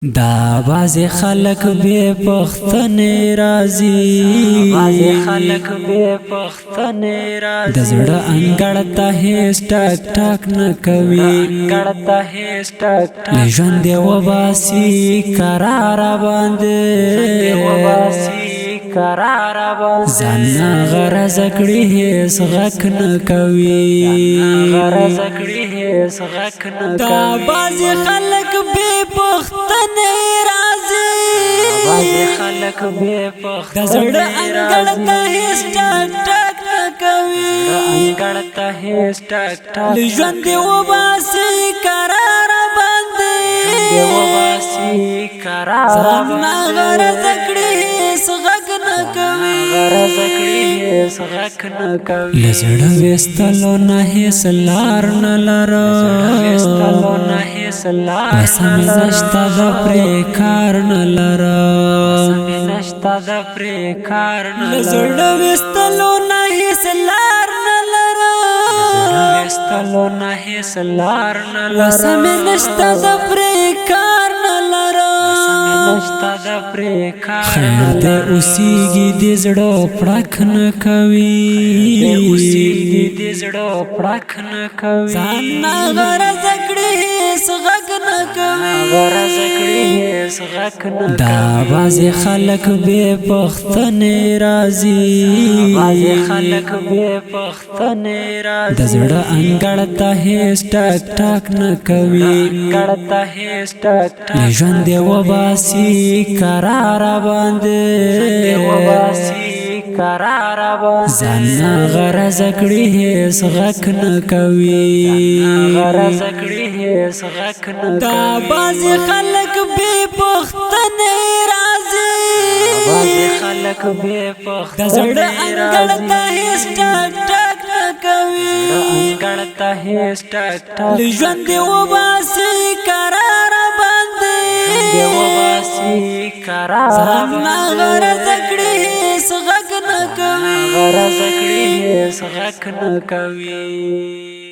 دا بازی خلق بے پختنی رازی د زړه انګړ ته هیڅ ټک ټک نه کوي له ژوند یې وباسي قرار باندې ځان نه غرض کړي هیڅ غک نه کوي دا بازی خلق بے پختنی رازی د زړه انګړ ته هیڅ ټک ټک نه کوي له ژوند یې وباسي قرار باندې ځان نه غرض کړي هیڅ غک نه کوي له زړه ویستلو نه هیڅ لار نه لرو وسه مې نشته د پرې کار نه لرم له زړه ویستلو نه هیڅ لار نه لرم وسه مې نشته د پرې کار نه لرم خیر دې اوسېږي د زړه پړک نه کوي ځان نه غرض کړي هیڅ غک نه کوي دا بازی خلق بے پختنی رازی د زړه انګړ ته هیڅ ټک ټک نه کوي له ژوند یې وباسي قرار باندې ځان نه غرض کړي هیڅ غک نه کوي دا بازی خلق بے پختنی رازی د زړه انګړ ته هیڅ ټک ټک نه کوي له ژوند یې وباسي قرار باندې ځان نه غرض کړي هیڅ غک نه کوي